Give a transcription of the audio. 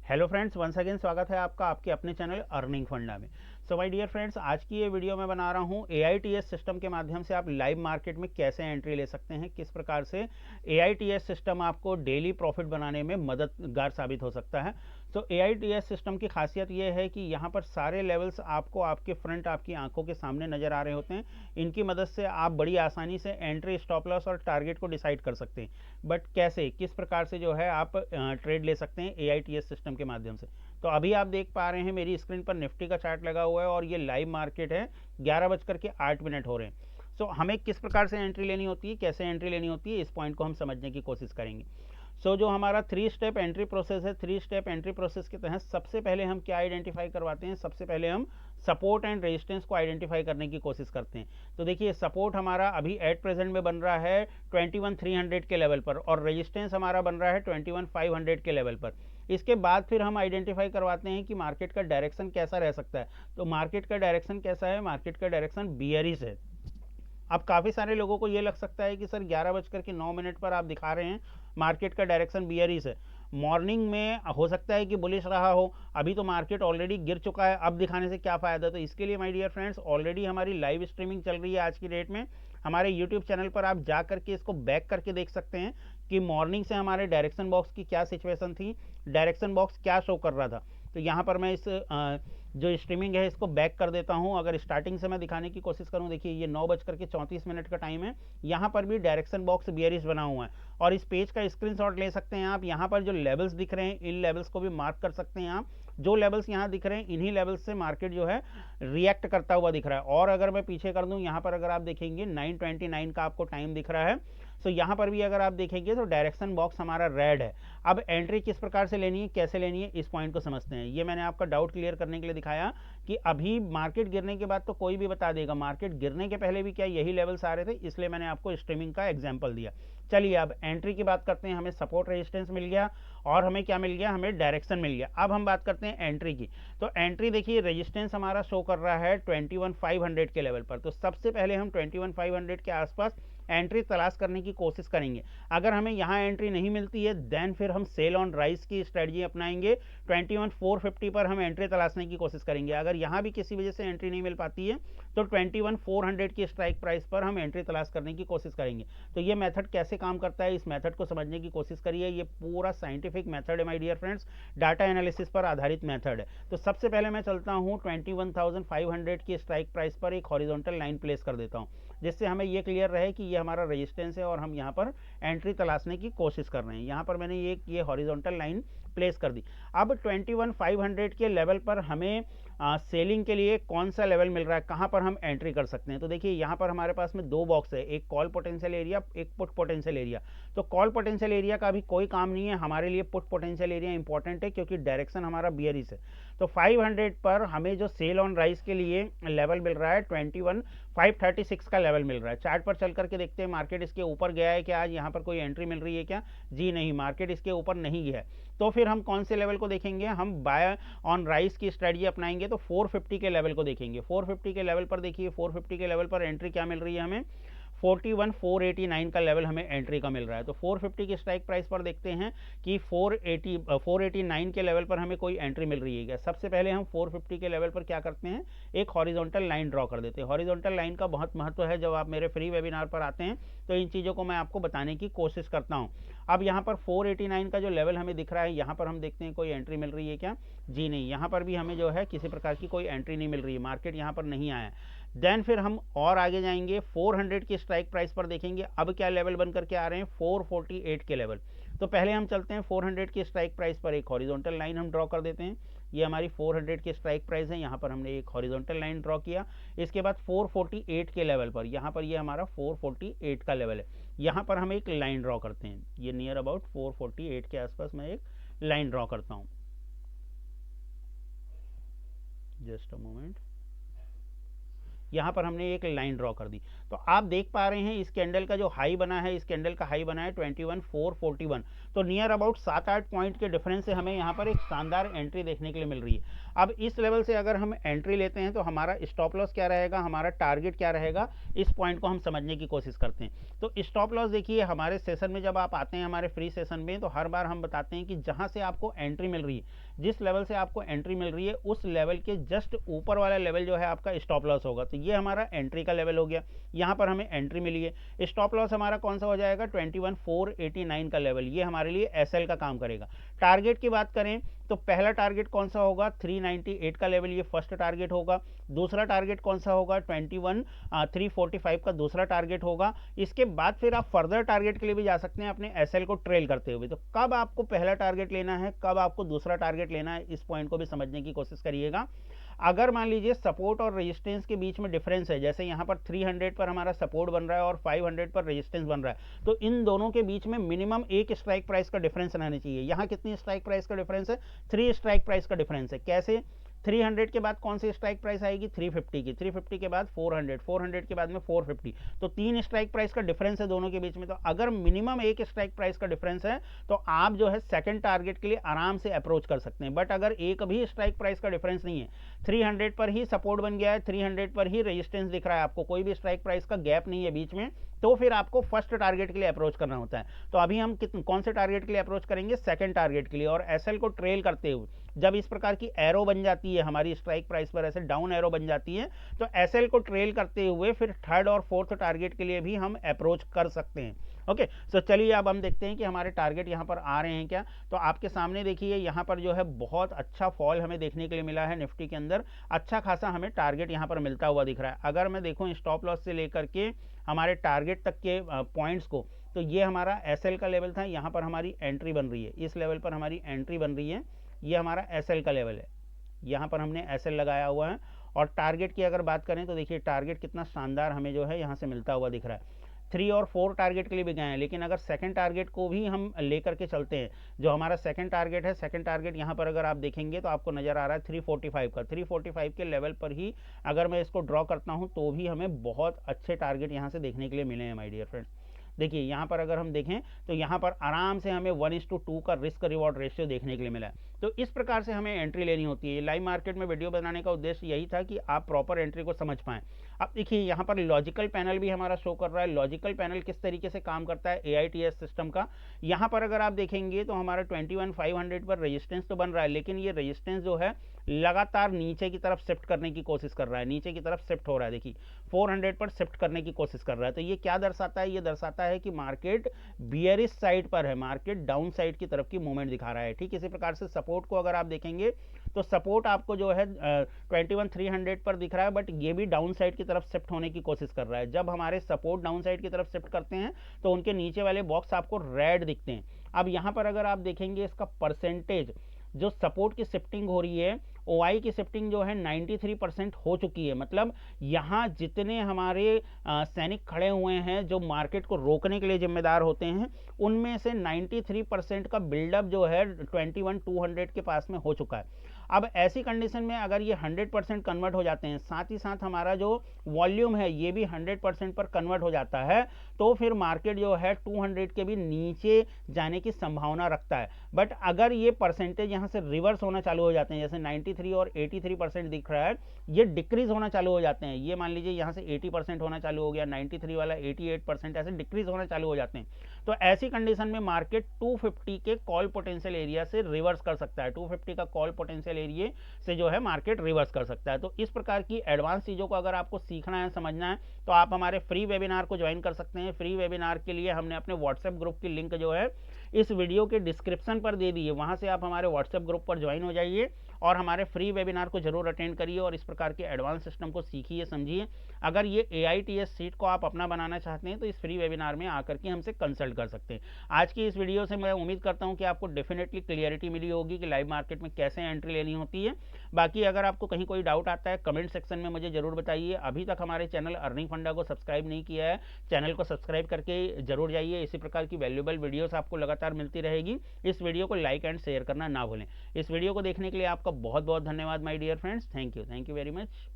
Hello friends, once again स्वागत है आपका आपके अपने चैनल अर्निंग फंडा में। सो माय डियर फ्रेंड्स, आज की ये वीडियो मैं बना रहा हूँ AITS सिस्टम के माध्यम से आप लाइव मार्केट में कैसे एंट्री ले सकते हैं, किस प्रकार से AITS सिस्टम आपको डेली प्रॉफिट बनाने में मददगार साबित हो सकता है। तो AITS सिस्टम की खासियत ये है कि यहाँ पर सारे लेवल्स आपको आपके फ्रंट आपकी आंखों के सामने नज़र आ रहे होते हैं। इनकी मदद से आप बड़ी आसानी से एंट्री, स्टॉप लॉस और टारगेट को डिसाइड कर सकते हैं। बट कैसे, किस प्रकार से जो है आप ट्रेड ले सकते हैं AITS सिस्टम के माध्यम से। तो अभी आप देख पा रहे हैं मेरी स्क्रीन पर निफ्टी का चार्ट लगा हुआ है और ये लाइव मार्केट है, 11:08 हो रहे हैं। सो हमें किस प्रकार से एंट्री लेनी होती है, कैसे एंट्री लेनी होती है, इस पॉइंट को हम समझने की कोशिश करेंगे। जो हमारा 3 स्टेप एंट्री प्रोसेस है, 3 स्टेप एंट्री प्रोसेस के तहत सबसे पहले हम क्या आइडेंटिफाई करवाते हैं, सबसे पहले हम सपोर्ट एंड रेजिस्टेंस को आइडेंटिफाई करने की कोशिश करते हैं। तो देखिए, सपोर्ट हमारा अभी एट प्रेजेंट में बन रहा है 21,300 के लेवल पर और रेजिस्टेंस हमारा बन रहा है 21,500 के लेवल पर। इसके बाद फिर हम आइडेंटिफाई करवाते हैं कि मार्केट का डायरेक्शन कैसा रह सकता है। तो मार्केट का डायरेक्शन कैसा है, मार्केट का डायरेक्शन बियरिश है। अब काफ़ी सारे लोगों को ये लग सकता है कि सर 11:09 पर आप दिखा रहे हैं मार्केट का डायरेक्शन बियरिश है, मॉर्निंग में हो सकता है कि बुलिश रहा हो, अभी तो मार्केट ऑलरेडी गिर चुका है, अब दिखाने से क्या फ़ायदा। तो इसके लिए माय डियर फ्रेंड्स, ऑलरेडी हमारी लाइव स्ट्रीमिंग चल रही है आज की डेट में। हमारे यूट्यूब चैनल पर आप जा करके इसको बैक करके देख सकते हैं कि मॉर्निंग से हमारे डायरेक्शन बॉक्स की क्या सिचुएशन थी, डायरेक्शन बॉक्स क्या शो कर रहा था। तो यहाँ पर मैं इस जो स्ट्रीमिंग है इसको बैक कर देता हूँ। अगर स्टार्टिंग से मैं दिखाने की कोशिश करूँ, देखिए ये 9:34 का टाइम है, यहाँ पर भी डायरेक्शन बॉक्स बियरिश बना हुआ है और इस पेज का स्क्रीनशॉट ले सकते हैं आप। यहाँ पर जो लेवल्स दिख रहे हैं, इन लेवल्स को भी मार्क कर सकते हैं आप। जो लेवल्स यहाँ दिख रहे हैं, इन्हीं लेवल्स से मार्केट जो है रिएक्ट करता हुआ दिख रहा है। और अगर मैं पीछे कर दूँ, यहाँ पर अगर आप देखेंगे 9:29 का आपको टाइम दिख रहा है। सो यहाँ पर भी अगर आप देखेंगे तो डायरेक्शन बॉक्स हमारा रेड है। अब एंट्री किस प्रकार से लेनी है, कैसे लेनी है, इस पॉइंट को समझते हैं। ये मैंने आपका डाउट क्लियर करने के लिए दिखाया कि अभी मार्केट गिरने के बाद तो कोई भी बता देगा, मार्केट गिरने के पहले भी क्या यही लेवल्स आ रहे थे, इसलिए मैंने आपको स्ट्रीमिंग का एग्जाम्पल दिया। चलिए अब एंट्री की बात करते हैं। हमें सपोर्ट रेजिस्टेंस मिल गया और हमें क्या मिल गया, हमें डायरेक्शन मिल गया। अब हम बात करते हैं एंट्री की। तो एंट्री देखिए, रेजिस्टेंस हमारा शो कर रहा है 21,500 के लेवल पर। तो सबसे पहले हम 21,500 के आसपास एंट्री तलाश करने की कोशिश करेंगे। अगर हमें यहाँ एंट्री नहीं मिलती है, देन फिर हम सेल ऑन राइज की स्ट्रेटजी अपनाएंगे। 21,450 पर हम एंट्री तलाशने की कोशिश करेंगे। अगर यहाँ भी किसी वजह से एंट्री नहीं मिल पाती है तो 21,400 की स्ट्राइक प्राइस पर हम एंट्री तलाश करने की कोशिश करेंगे। तो ये मेथड कैसे काम करता है, इस मेथड को समझने की कोशिश करिए। ये पूरा साइंटिफिक मेथड है my dear friends, data analysis पर आधारित मेथड है। तो सबसे पहले मैं चलता हूँ 21,500 की स्ट्राइक प्राइस पर एक हॉरिजॉन्टल लाइन प्लेस कर देता हूँ, जिससे हमें ये क्लियर रहे कि ये हमारा रेजिस्टेंस है और हम यहाँ पर एंट्री तलाशने की कोशिश कर रहे हैं। यहाँ पर मैंने ये हॉरिजॉन्टल लाइन प्लेस कर दी। अब 21,500 के लेवल पर हमें सेलिंग के लिए कौन सा लेवल मिल रहा है, कहाँ पर हम एंट्री कर सकते हैं। तो देखिए, यहाँ पर हमारे पास में दो बॉक्स है, एक कॉल पोटेंशियल एरिया, एक पुट पोटेंशियल एरिया। तो कॉल पोटेंशियल एरिया का भी कोई काम नहीं है हमारे लिए, पुट पोटेंशियल एरिया इंपॉर्टेंट है क्योंकि डायरेक्शन हमारा बियरिश है। तो 500 पर हमें जो सेल ऑन राइज के लिए लेवल मिल रहा है 21,536 का लेवल मिल रहा है। चार्ट पर चल करके देखते हैं मार्केट इसके ऊपर गया है क्या, आज यहाँ पर कोई एंट्री मिल रही है क्या, जी नहीं, मार्केट इसके ऊपर नहीं गया है। तो फिर हम कौन से लेवल को देखेंगे, हम बाय ऑन राइज की स्ट्रेटजी अपनाएंगे। तो 450 के लेवल को देखेंगे। 450 के लेवल पर देखिए, 450 के लेवल पर एंट्री क्या मिल रही है हमें, 41,489 का लेवल हमें एंट्री का मिल रहा है। तो 450 की स्ट्राइक प्राइस पर देखते हैं कि 489 के लेवल पर हमें कोई एंट्री मिल रही है क्या। सबसे पहले हम 450 के लेवल पर क्या करते हैं, एक हॉरिजॉन्टल लाइन ड्रॉ कर देते हैं। हॉरिजॉन्टल लाइन का बहुत महत्व है, जब आप मेरे फ्री वेबिनार पर आते हैं तो इन चीज़ों को मैं आपको बताने की कोशिश करता हूँ। अब यहाँ पर 489 का जो लेवल हमें दिख रहा है, यहाँ पर हम देखते हैं कोई एंट्री मिल रही है क्या, जी नहीं, यहाँ पर भी हमें जो है किसी प्रकार की कोई एंट्री नहीं मिल रही है, मार्केट यहाँ पर नहीं आया। देन फिर हम और आगे जाएंगे, 400 की स्ट्राइक प्राइस पर देखेंगे अब क्या लेवल बन करके आ रहे हैं, 448 के लेवल। तो पहले हम चलते हैं 400 की स्ट्राइक प्राइस पर एक हॉरिजॉन्टल लाइन हम ड्रॉ कर देते हैं। ये हमारी 400 की स्ट्राइक प्राइस है, यहाँ पर हमने एक हॉरिजॉन्टल लाइन ड्रॉ किया। इसके बाद 448 के लेवल पर, यहाँ पर ये हमारा 448 का लेवल है, यहाँ पर हम एक लाइन ड्रॉ करते हैं। ये नियर अबाउट 448 के आसपास मैं एक लाइन ड्रॉ करता हूँ। जस्ट अ मोमेंट, यहाँ पर हमने एक लाइन ड्रॉ कर दी। तो आप देख पा रहे हैं इस कैंडल का जो हाई बना है, इस कैंडल का हाई बना है 21,441। तो नियर अबाउट 7-8 पॉइंट के डिफरेंस से हमें यहाँ पर एक शानदार एंट्री देखने के लिए मिल रही है। अब इस लेवल से अगर हम एंट्री लेते हैं तो हमारा स्टॉप लॉस क्या रहेगा, हमारा टारगेट क्या रहेगा, इस पॉइंट को हम समझने की कोशिश करते हैं। तो स्टॉप लॉस देखिए, हमारे सेशन में जब आप आते हैं, हमारे फ्री सेशन में, तो हर बार हम बताते हैं कि जहाँ से आपको एंट्री मिल रही है, जिस लेवल से आपको एंट्री मिल रही है उस लेवल के जस्ट ऊपर वाला लेवल जो है आपका स्टॉप लॉस होगा। तो ये हमारा एंट्री का लेवल हो गया, यहाँ पर हमें एंट्री मिली है। स्टॉप लॉस हमारा कौन सा हो जाएगा, 21,489 का लेवल, ये हमारे लिए एसएल का काम करेगा। टारगेट की बात करें तो पहला टारगेट कौन सा होगा, 398 का लेवल, ये फर्स्ट टारगेट होगा। दूसरा टारगेट कौन सा होगा, 21,345 का दूसरा टारगेट होगा। इसके बाद फिर आप फर्दर टारगेट के लिए भी जा सकते हैं अपने एसएल को ट्रेल करते हुए। तो कब आपको पहला टारगेट लेना है, कब आपको दूसरा टारगेट लेना है, इस पॉइंट को भी समझने की कोशिश करिएगा। अगर मान लीजिए सपोर्ट और रेजिस्टेंस के बीच में डिफरेंस है, जैसे यहाँ पर 300 पर हमारा सपोर्ट बन रहा है और 500 पर रेजिस्टेंस बन रहा है, तो इन दोनों के बीच में मिनिमम एक स्ट्राइक प्राइस का डिफरेंस रहना चाहिए। यहाँ कितनी स्ट्राइक प्राइस का डिफरेंस है, 3 स्ट्राइक प्राइस का डिफरेंस है। कैसे, 300 के बाद कौन सी स्ट्राइक प्राइस आएगी, 350 की, 350 के बाद 400, 400 के बाद में 450, तो 3 स्ट्राइक प्राइस का डिफरेंस है दोनों के बीच में। तो अगर मिनिमम एक स्ट्राइक प्राइस का डिफरेंस है तो आप जो है सेकंड टारगेट के लिए आराम से अप्रोच कर सकते हैं। बट अगर एक भी स्ट्राइक प्राइस का डिफरेंस नहीं है, 300 पर ही सपोर्ट बन गया है, 300 पर ही रेजिस्टेंस दिख रहा है, आपको कोई भी स्ट्राइक प्राइस का गैप नहीं है बीच में, तो फिर आपको फर्स्ट टारगेट के लिए अप्रोच करना होता है। तो अभी हम कौन से टारगेट के लिए अप्रोच करेंगे, सेकंड टारगेट के लिए। और एसएल को ट्रेल करते हुए जब इस प्रकार की एरो बन जाती है हमारी स्ट्राइक प्राइस पर, ऐसे डाउन एरो बन जाती है, तो एसएल को ट्रेल करते हुए फिर थर्ड और फोर्थ टारगेट के लिए भी हम अप्रोच कर सकते हैं। ओके, सो चलिए अब हम देखते हैं कि हमारे टारगेट यहाँ पर आ रहे हैं क्या। तो आपके सामने देखिए यहाँ पर जो है बहुत अच्छा फॉल हमें देखने के लिए मिला है निफ्टी के अंदर, अच्छा खासा हमें टारगेट यहाँ पर मिलता हुआ दिख रहा है। अगर मैं देखूँ स्टॉप लॉस से लेकर के हमारे टारगेट तक के पॉइंट्स को, तो ये हमारा एसएल का लेवल था, यहाँ पर हमारी एंट्री बन रही है, इस लेवल पर हमारी एंट्री बन रही है, ये हमारा एसएल का लेवल है, यहाँ पर हमने एसएल लगाया हुआ है। और टारगेट की अगर बात करें तो देखिए टारगेट कितना शानदार हमें जो है यहाँ से मिलता हुआ दिख रहा है। 3 और 4 टारगेट के लिए भी गए हैं, लेकिन अगर सेकंड टारगेट को भी हम लेकर के चलते हैं, जो हमारा सेकंड टारगेट है, सेकंड टारगेट यहाँ पर अगर आप देखेंगे तो आपको नज़र आ रहा है 345 का, 345 के लेवल पर ही अगर मैं इसको ड्रॉ करता हूँ तो भी हमें बहुत अच्छे टारगेट यहाँ से देखने के लिए मिले हैं माय डियर फ्रेंड्स। देखिए यहाँ पर अगर हम देखें तो यहाँ पर आराम से हमें 1:2 का रिस्क रिवॉर्ड रेशियो देखने के लिए मिला है। तो इस प्रकार से हमें एंट्री लेनी होती है। लाइव मार्केट में वीडियो बनाने का उद्देश्य यही था कि आप प्रॉपर एंट्री को समझ पाएं। अब देखिए यहाँ पर लॉजिकल पैनल भी हमारा शो कर रहा है। लॉजिकल पैनल किस तरीके से काम करता है AITS सिस्टम का, यहाँ पर अगर आप देखेंगे तो हमारा 21,500 पर रेजिस्टेंस तो बन रहा है, लेकिन ये रेजिस्टेंस जो है लगातार नीचे की तरफ शिफ्ट करने की कोशिश कर रहा है, नीचे की तरफ शिफ्ट हो रहा है। देखिए 400 पर शिफ्ट करने की कोशिश कर रहा है। तो ये क्या दर्शाता है, ये दर्शाता है कि मार्केट बियरिश साइड पर है, मार्केट डाउन साइड की तरफ की मूवमेंट दिखा रहा है। ठीक इसी प्रकार से सपोर्ट को अगर आप देखेंगे तो सपोर्ट आपको जो है 21,300 पर दिख रहा है, बट ये भी डाउन साइड की तरफ शिफ्ट होने की कोशिश कर रहा है। जब हमारे सपोर्ट डाउन साइड की तरफ शिफ्ट करते हैं तो उनके नीचे वाले बॉक्स आपको रेड दिखते हैं। अब यहाँ पर अगर आप देखेंगे इसका परसेंटेज, जो सपोर्ट की शिफ्टिंग हो रही है, OI की शिफ्टिंग जो है 93% हो चुकी है। मतलब यहाँ जितने हमारे सैनिक खड़े हुए हैं जो मार्केट को रोकने के लिए जिम्मेदार होते हैं, उनमें से 93% का बिल्डअप जो है 21,200 के पास में हो चुका है। अब ऐसी कंडीशन में अगर ये 100% कन्वर्ट हो जाते हैं, साथ ही साथ हमारा जो वॉल्यूम है ये भी 100% पर कन्वर्ट हो जाता है, तो फिर मार्केट जो है 200 के भी नीचे जाने की संभावना रखता है। बट अगर ये परसेंटेज यहाँ से रिवर्स होना चालू हो जाते हैं, जैसे 93 और 83% दिख रहा है, ये डिक्रीज होना चालू हो जाते हैं। ये मान लीजिए यहाँ से 80% होना चालू हो गया, 93 वाला 88%, ऐसे डिक्रीज होना चालू हो जाते हैं। तो ऐसी कंडीशन में मार्केट 250 के कॉल पोटेंशियल एरिया से रिवर्स कर सकता है, 250 का कॉल पोटेंशियल एरिया से जो है मार्केट रिवर्स कर सकता है। तो इस प्रकार की एडवांस चीज़ों को अगर आपको सीखना है, समझना है, तो आप हमारे फ्री वेबिनार को ज्वाइन कर सकते हैं। फ्री वेबिनार के लिए हमने अपने व्हाट्सएप ग्रुप की लिंक जो है इस वीडियो के डिस्क्रिप्शन पर दे दी है, वहाँ से आप हमारे व्हाट्सएप ग्रुप पर ज्वाइन हो जाइए और हमारे फ्री वेबिनार को जरूर अटेंड करिए और इस प्रकार के एडवांस सिस्टम को सीखिए, समझिए। अगर ये AITS सीट को आप अपना बनाना चाहते हैं तो इस फ्री वेबिनार में आकर के हमसे कंसल्ट कर सकते हैं। आज की इस वीडियो से मैं उम्मीद करता हूं कि आपको डेफिनेटली क्लियरिटी मिली होगी कि लाइव मार्केट में कैसे एंट्री लेनी होती है। बाकी अगर आपको कहीं कोई डाउट आता है कमेंट सेक्शन में मुझे जरूर बताइए। अभी तक हमारे चैनल अर्निंग फंडा को सब्सक्राइब नहीं किया है, चैनल को सब्सक्राइब करके जरूर जाइए। इसी प्रकार की वैल्यूएबल वीडियोस आपको लगातार मिलती रहेगी। इस वीडियो को लाइक एंड शेयर करना ना भूलें। इस वीडियो को देखने के लिए आपका बहुत बहुत धन्यवाद my dear friends. Thank you very much.